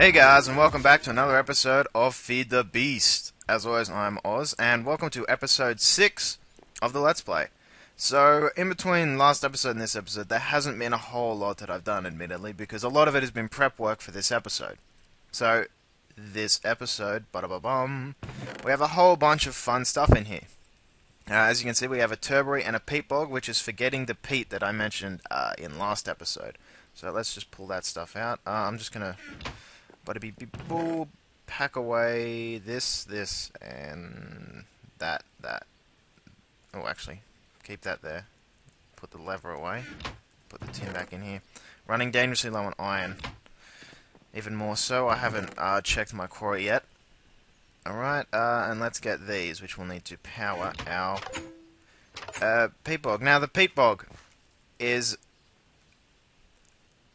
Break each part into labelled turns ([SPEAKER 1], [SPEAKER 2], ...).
[SPEAKER 1] Hey guys, and welcome back to another episode of Feed the Beast. As always, I'm Oz, and welcome to episode 6 of the Let's Play. So, in between last episode and this episode, there hasn't been a whole lot that I've done, admittedly, because a lot of it has been prep work for this episode. So, this episode, we have a whole bunch of fun stuff in here. As you can see, we have a Turbary and a peat bog, which is for getting the peat that I mentioned in last episode. So let's just pull that stuff out. I'm just gonna pack away this, and that. Oh, actually, keep that there. Put the lever away. Put the tin back in here. Running dangerously low on iron. Even more so, I haven't checked my quarry yet. Alright, and let's get these, which we'll need to power our peat bog. Now, the peat bog is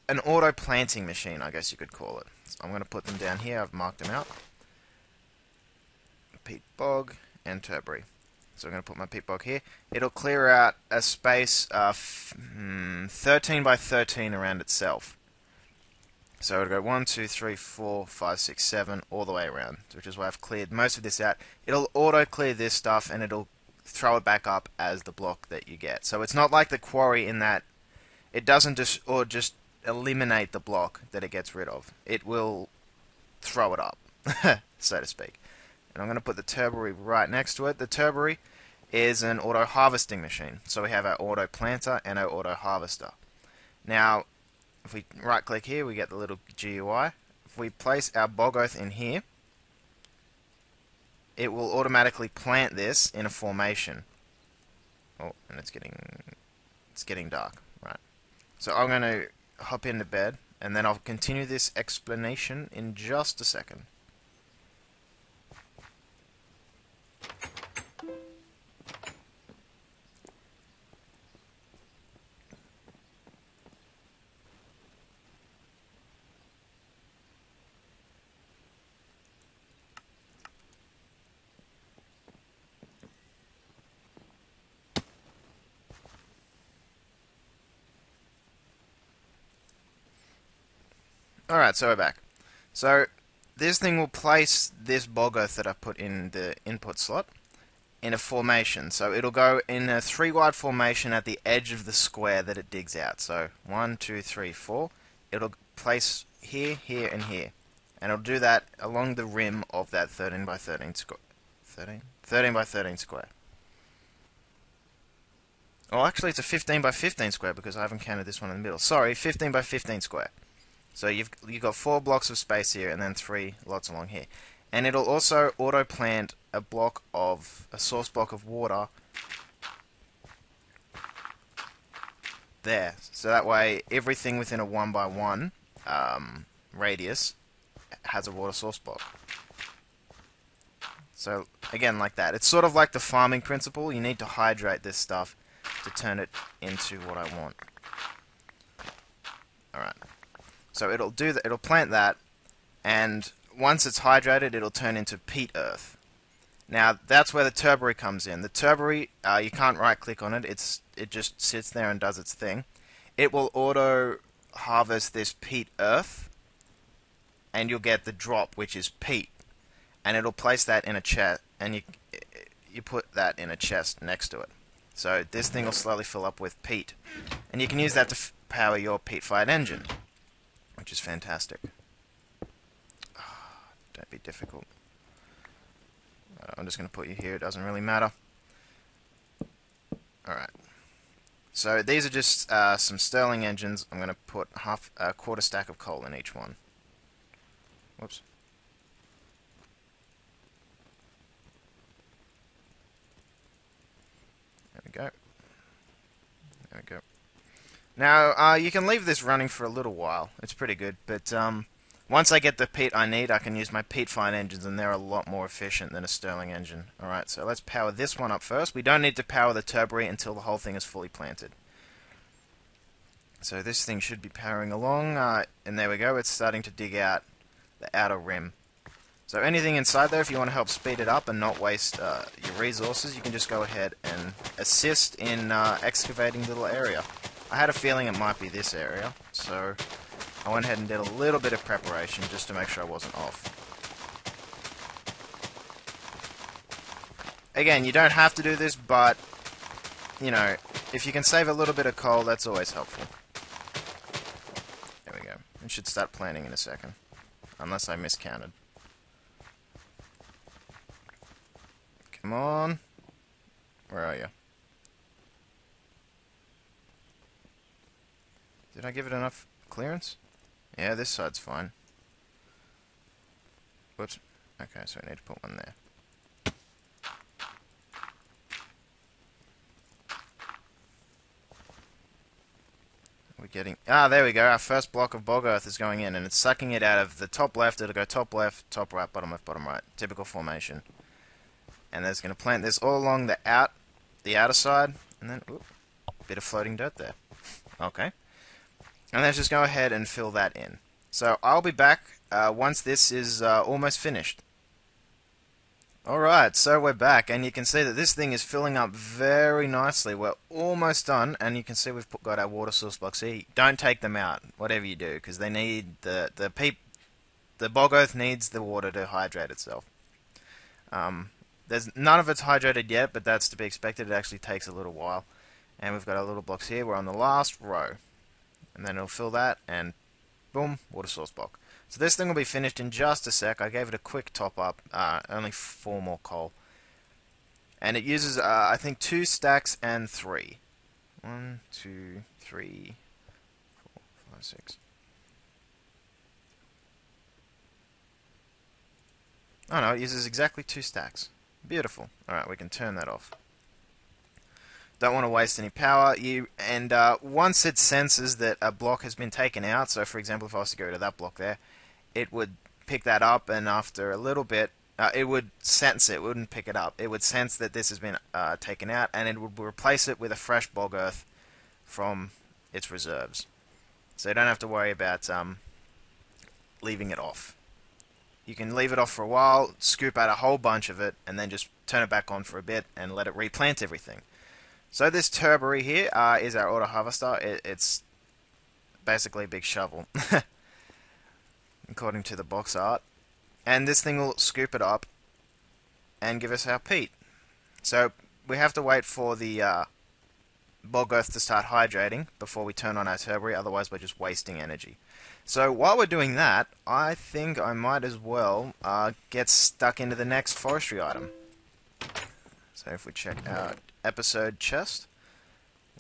[SPEAKER 1] an auto-planting machine, I guess you could call it. So I'm going to put them down here. I've marked them out. Peat bog and Turbary. So I'm going to put my peat bog here. It'll clear out a space 13 by 13 around itself. So it'll go 1, 2, 3, 4, 5, 6, 7, all the way around, which is why I've cleared most of this out. It'll auto-clear this stuff, and it'll throw it back up as the block that you get. So it's not like the quarry in that it doesn't just eliminate the block that it gets rid of. It will throw it up, so to speak. And I'm going to put the Turbary right next to it. The Turbary is an auto-harvesting machine. So we have our auto-planter and our auto-harvester. Now, if we right-click here, we get the little GUI. If we place our bog oath in here, it will automatically plant this in a formation. Oh, and it's getting dark. Right. So I'm going to hop into bed, and then I'll continue this explanation in just a second. Alright, so we're back. So, this thing will place this bog oath that I put in the input slot in a formation. So it'll go in a 3-wide formation at the edge of the square that it digs out. So 1, 2, 3, 4. It'll place here, here, and here. And it'll do that along the rim of that 13 by 13 square. 13 by 13 square. Oh, actually it's a 15 by 15 square because I haven't counted this one in the middle. Sorry, 15 by 15 square. So you've got 4 blocks of space here and then 3 lots along here. And it'll also auto-plant a source block of water there. So that way everything within a 1 by 1 radius has a water source block. So again, like that. It's sort of like the farming principle. You need to hydrate this stuff to turn it into what I want. Alright. So it'll do that. It'll plant that, and once it's hydrated, it'll turn into peat earth. Now that's where the Turbary comes in. The Turbary, you can't right-click on it. It just sits there and does its thing. It will auto harvest this peat earth, and you'll get the drop, which is peat, and it'll place that in a chest, and you put that in a chest next to it. So this thing will slowly fill up with peat, and you can use that to power your peat-fired engine, which is fantastic. Don't be difficult. I'm just going to put you here. It doesn't really matter. Alright. So these are just some Stirling engines. I'm going to put a quarter stack of coal in each one. Whoops. There we go. There we go. Now, you can leave this running for a little while. It's pretty good, but once I get the peat I need, I can use my peat-fired engines, and they're a lot more efficient than a Stirling engine. Alright, so let's power this one up first. We don't need to power the Turbary until the whole thing is fully planted. So this thing should be powering along, and there we go. It's starting to dig out the outer rim. So anything inside there, if you want to help speed it up and not waste your resources, you can just go ahead and assist in excavating the little area. I had a feeling it might be this area, so I went ahead and did a little bit of preparation just to make sure I wasn't off. Again, you don't have to do this, but, you know, if you can save a little bit of coal, that's always helpful. There we go. It should start planting in a second. Unless I miscounted. Come on. Where are you? Did I give it enough clearance? Yeah, this side's fine. Whoops. Okay, so I need to put one there. We're getting... Ah, there we go. Our first block of bog earth is going in, and it's sucking it out of the top left. It'll go top left, top right, bottom left, bottom right. Typical formation. And there's going to plant this all along the outer side, and then, ooh, bit of floating dirt there. Okay. And let's just go ahead and fill that in. So I'll be back once this is almost finished. Alright, so we're back, and you can see that this thing is filling up very nicely. We're almost done, and you can see we've got our water source blocks here. Don't take them out, whatever you do, because they need the bog earth needs the water to hydrate itself. There's none of it's hydrated yet, but that's to be expected. It actually takes a little while. And we've got our little blocks here. We're on the last row. And then it'll fill that, and boom, water source block. So this thing will be finished in just a sec. I gave it a quick top up, only 4 more coal. And it uses, I think, 2 stacks and 3. 1, 2, 3, 4, 5, 6. Oh no, it uses exactly 2 stacks. Beautiful. Alright, we can turn that off. Don't want to waste any power. Once it senses that a block has been taken out, so for example if I was to go to that block there, it would pick that up, and after a little bit, it would sense it. It wouldn't pick it up. It would sense that this has been taken out, and it would replace it with a fresh bog earth from its reserves. So you don't have to worry about leaving it off. You can leave it off for a while, scoop out a whole bunch of it, and then just turn it back on for a bit and let it replant everything. So this turbary here is our auto harvester. It's basically a big shovel, according to the box art. And this thing will scoop it up and give us our peat. So we have to wait for the bog earth to start hydrating before we turn on our turbary, otherwise we're just wasting energy. So while we're doing that, I think I might as well get stuck into the next forestry item. So if we check out episode chest,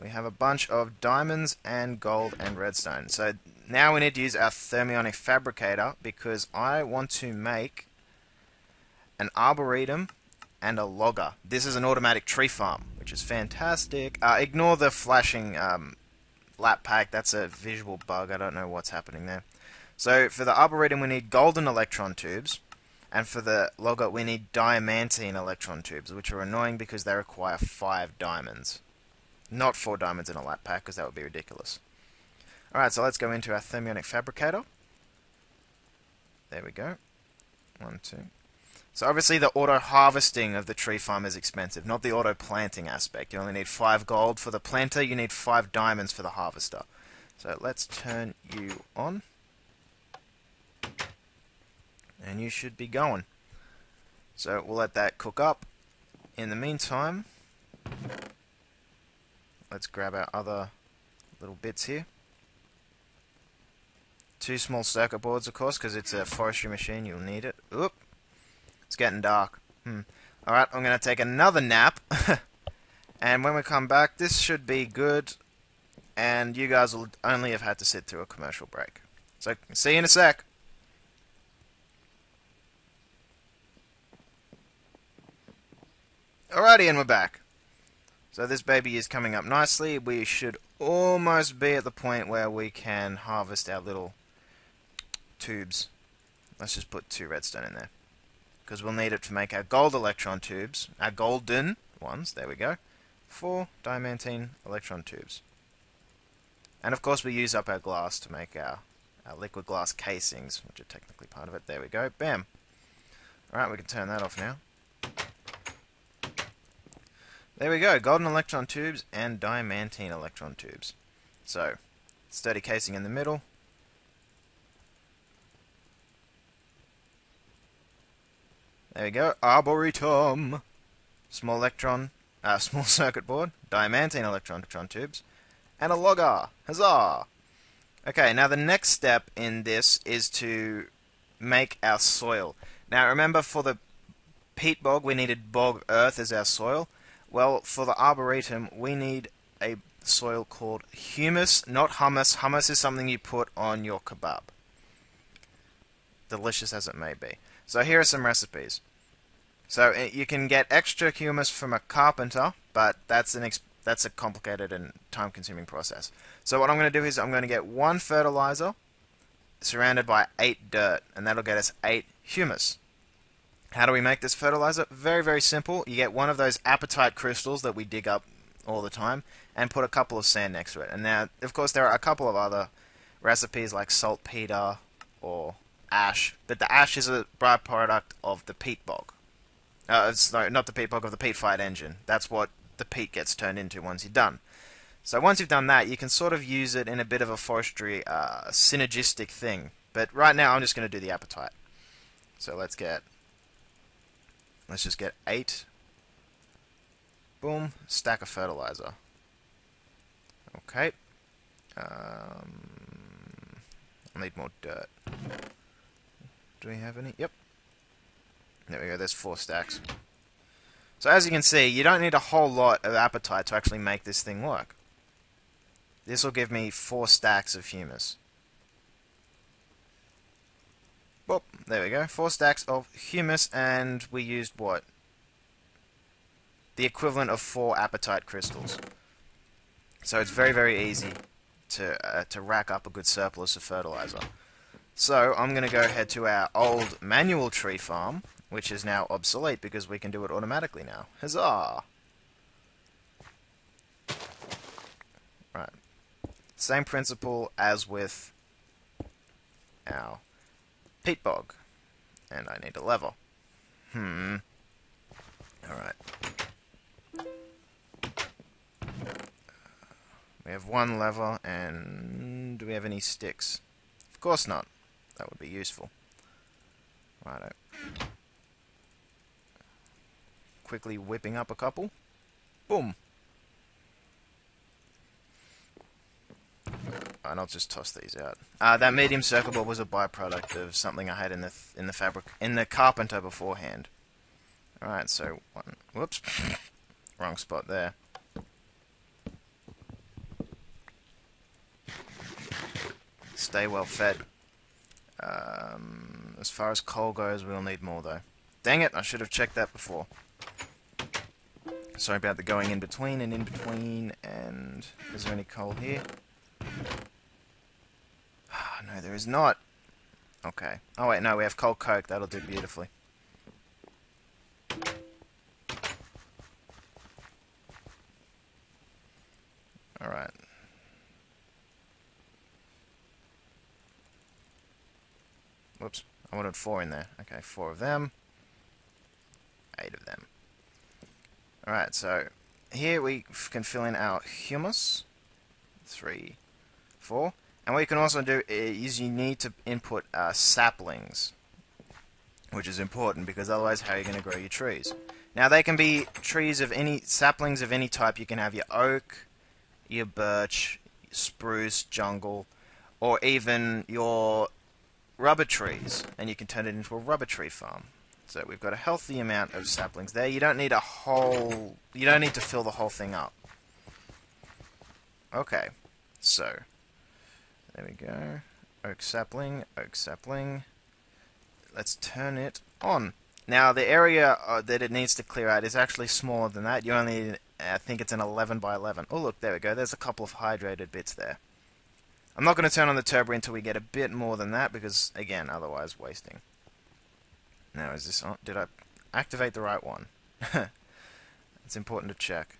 [SPEAKER 1] we have a bunch of diamonds and gold and redstone. So now we need to use our thermionic fabricator, because I want to make an arboretum and a logger. This is an automatic tree farm, which is fantastic. Ignore the flashing lap pack. That's a visual bug. I don't know what's happening there. So for the arboretum we need golden electron tubes. And for the logger, we need diamantine electron tubes, which are annoying because they require 5 diamonds. Not 4 diamonds in a lap pack, because that would be ridiculous. Alright, so let's go into our thermionic fabricator. There we go. 1, 2. So obviously the auto-harvesting of the tree farm is expensive, not the auto-planting aspect. You only need 5 gold for the planter, you need 5 diamonds for the harvester. So let's turn you on. And you should be going. So we'll let that cook up. In the meantime, let's grab our other little bits here. 2 small circuit boards, of course, because it's a forestry machine, you'll need it. Oop! It's getting dark. Alright, I'm going to take another nap. And when we come back, this should be good. And you guys will only have had to sit through a commercial break. So, see you in a sec. Alrighty, and we're back. So this baby is coming up nicely. We should almost be at the point where we can harvest our little tubes. Let's just put 2 redstone in there, because we'll need it to make our gold electron tubes, our golden ones, there we go, 4 diamantine electron tubes. And of course we use up our glass to make our liquid glass casings, which are technically part of it. There we go, bam. Alright, we can turn that off now. There we go, golden electron tubes and diamantine electron tubes. So, sturdy casing in the middle, There we go. Arboretum. Small small circuit board, diamantine electron tubes, and a logger. Huzzah! Okay, now the next step in this is to make our soil. Now remember, for the peat bog we needed bog earth as our soil. Well, for the arboretum we need a soil called humus, not hummus. Hummus is something you put on your kebab. Delicious as it may be. So here are some recipes. So you can get extra humus from a carpenter, but that's a complicated and time-consuming process. So what I'm going to do is I'm going to get 1 fertilizer surrounded by 8 dirt, and that'll get us 8 humus. How do we make this fertilizer? Very, very simple. You get one of those apatite crystals that we dig up all the time, and put a couple of sand next to it. And now, of course, there are a couple of other recipes like saltpeter or ash, but the ash is a byproduct of the peat bog. Sorry, not the peat bog, of the peat-fired engine. That's what the peat gets turned into once you're done. So once you've done that, you can sort of use it in a bit of a forestry synergistic thing. But right now, I'm just going to do the apatite. So let's just get 8. Boom, stack of fertilizer. Okay. I'll need more dirt. Do we have any? Yep. There we go, there's 4 stacks. So as you can see, you don't need a whole lot of apatite to actually make this thing work. This will give me 4 stacks of humus. Boop, there we go, 4 stacks of humus, and we used what? The equivalent of 4 apatite crystals. So it's very, very easy to rack up a good surplus of fertilizer. So I'm going to go ahead to our old manual tree farm, which is now obsolete because we can do it automatically now. Huzzah! Right. Same principle as with our peat bog. And I need a lever. Alright. We have 1 lever, and do we have any sticks? Of course not. That would be useful. Righto. Quickly whipping up a couple. Boom! And I'll just toss these out. That medium circle board was a byproduct of something I had in the carpenter beforehand. Alright, so whoops. Wrong spot there. Stay well fed. As far as coal goes, we'll need more though. Dang it, I should have checked that before. Sorry about the going in between and in between, and is there any coal here? No, there is not. Okay. Oh wait, no, we have coal coke, that'll do beautifully. Alright. Whoops, I wanted 4 in there. Okay, 4 of them. 8 of them. Alright, so here we can fill in our humus. 3, 4. And what you can also do is you need to input saplings, which is important because otherwise how are you going to grow your trees? Now they can be trees of saplings of any type. You can have your oak, your birch, spruce, jungle, or even your rubber trees, and you can turn it into a rubber tree farm. So we've got a healthy amount of saplings there. You don't need to fill the whole thing up. Okay, so there we go. Oak sapling, oak sapling. Let's turn it on. Now the area that it needs to clear out is actually smaller than that. You only need, I think it's an 11 by 11. Oh look, there we go. There's a couple of hydrated bits there. I'm not going to turn on the turbo until we get a bit more than that because, again, otherwise wasting. Now, is this on? Did I activate the right one? It's important to check.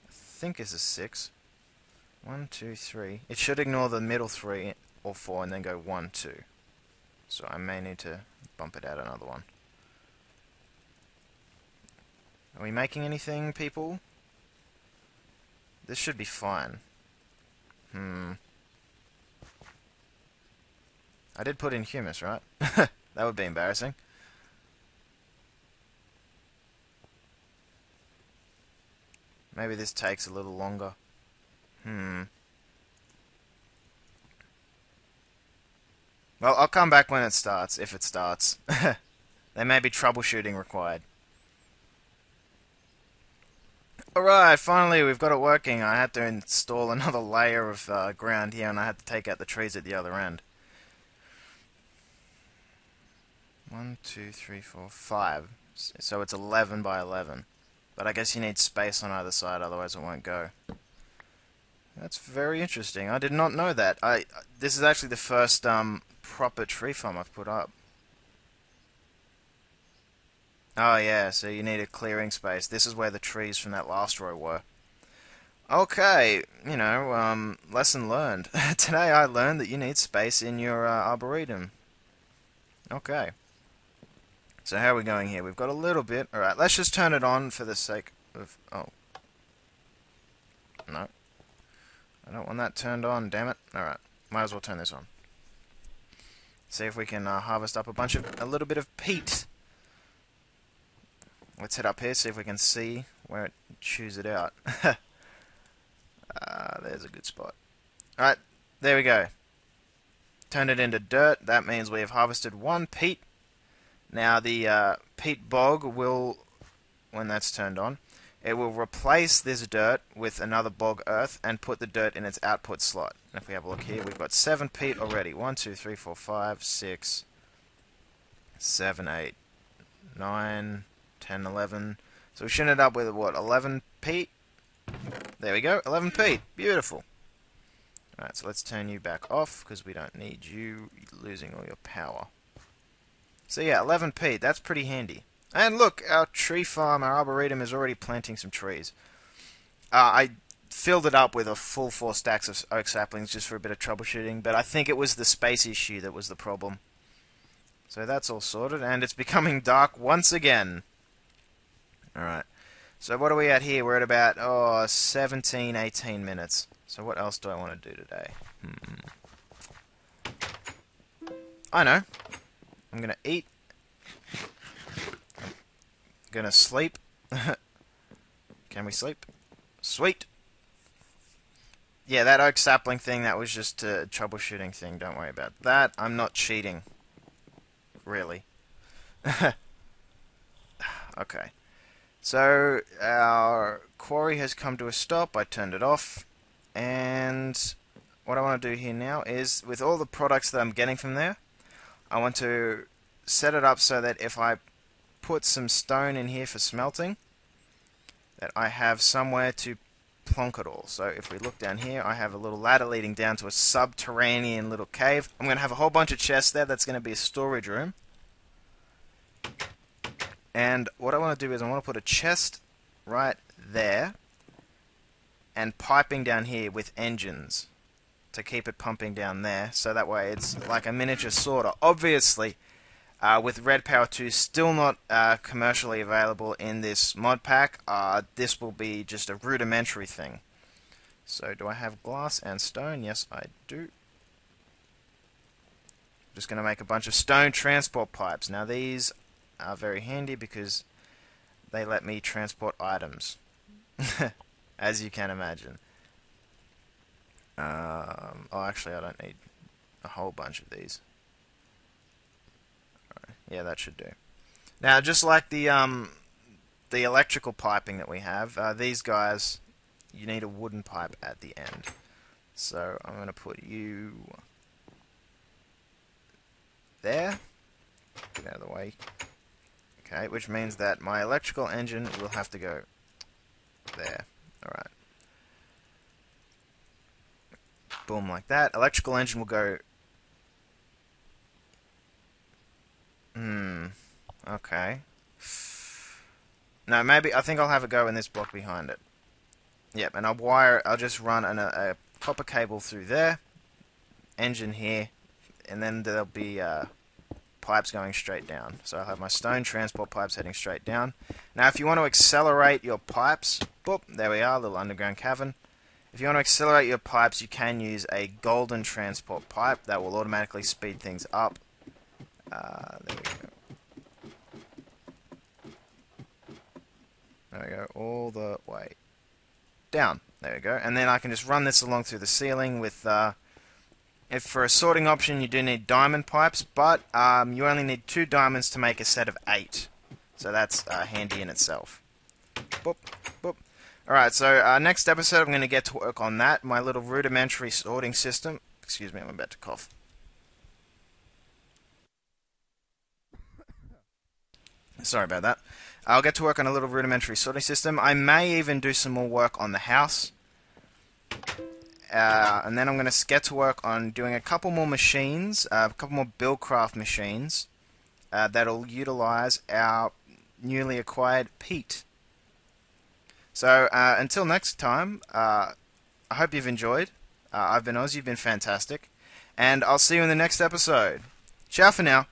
[SPEAKER 1] I think it's a 6. 1, 2, 3. It should ignore the middle 3 or 4 and then go 1, 2. So I may need to bump it out another one. Are we making anything, people? This should be fine. I did put in humus, right? That would be embarrassing. Maybe this takes a little longer. Well, I'll come back when it starts, if it starts. There may be troubleshooting required. Alright, finally we've got it working. I had to install another layer of ground here, and I had to take out the trees at the other end. 1, 2, 3, 4, 5. So it's 11 by 11. But I guess you need space on either side, otherwise it won't go. That's very interesting. I did not know that. This is actually the first proper tree farm I've put up. Oh yeah, so you need a clearing space. This is where the trees from that last row were. Okay, lesson learned. Today I learned that you need space in your arboretum. Okay. So how are we going here? We've got a little bit. Alright, let's just turn it on for the sake of... Oh. No. I don't want that turned on, damn it. Alright, might as well turn this on. See if we can harvest up a little bit of peat. Let's head up here, see if we can see where it chews it out. There's a good spot. Alright, there we go. Turned it into dirt. That means we have harvested 1 peat. Now the peat bog will, when that's turned on, it will replace this dirt with another bog earth and put the dirt in its output slot. And if we have a look here, we've got 7 peat already. 1, 2, 3, 4, 5, 6, 7, 8, 9, 10, 11. So we should end up with, what, 11 peat? There we go, 11 peat. Beautiful. Alright, so let's turn you back off, because we don't need you losing all your power. So yeah, 11 peat, that's pretty handy. And look, our tree farm, our arboretum is already planting some trees. I filled it up with a full 4 stacks of oak saplings just for a bit of troubleshooting, but I think it was the space issue that was the problem. So that's all sorted, and it's becoming dark once again. Alright, so what are we at here? We're at about, 17, 18 minutes. So what else do I want to do today? I know. I'm gonna eat. I'm gonna sleep. Can we sleep? Sweet! Yeah, that oak sapling thing, that was just a troubleshooting thing. Don't worry about that. I'm not cheating. Really. Okay. So, our quarry has come to a stop. I turned it off. And what I want to do here now is, with all the products that I'm getting from there, I want to set it up so that if I put some stone in here for smelting, that I have somewhere to plonk it all. So if we look down here, I have a little ladder leading down to a subterranean little cave. I'm going to have a whole bunch of chests there. That's going to be a storage room. And what I want to do is I want to put a chest right there and piping down here with engines to keep it pumping down there, so that way it's like a miniature sorter. Obviously, with Red Power 2 still not commercially available in this mod pack, this will be just a rudimentary thing. So do I have glass and stone? Yes, I do. Just going to make a bunch of stone transport pipes. Now these are very handy because they let me transport items, as you can imagine. Oh, actually, I don't need a whole bunch of these. Alright, yeah, that should do. Now, just like the electrical piping that we have, these guys, you need a wooden pipe at the end. So I'm going to put you there. Get out of the way. Okay, which means that my electrical engine will have to go there. Alright. Boom, like that. Electrical engine will go... Okay. No, maybe... I think I'll have it go in this block behind it. Yep, and I'll just run a copper cable through there. Engine here. And then there'll be pipes going straight down. So I'll have my stone transport pipes heading straight down. Now, if you want to accelerate your pipes... Boop, there we are, little underground cavern. If you want to accelerate your pipes, you can use a golden transport pipe. That will automatically speed things up. There we go. There we go, all the way. down. There we go. And then I can just run this along through the ceiling with... if for a sorting option you do need diamond pipes, but you only need 2 diamonds to make a set of 8. So that's handy in itself. Boop, boop. Alright, so next episode I'm going to get to work on that, my little rudimentary sorting system. Excuse me, I'm about to cough. Sorry about that. I'll get to work on a little rudimentary sorting system. I may even do some more work on the house. And then I'm going to get to work on doing a couple more machines, a couple more Buildcraft machines that'll utilize our newly acquired peat. So until next time, I hope you've enjoyed. I've been Oz, you've been fantastic, and I'll see you in the next episode. Ciao for now.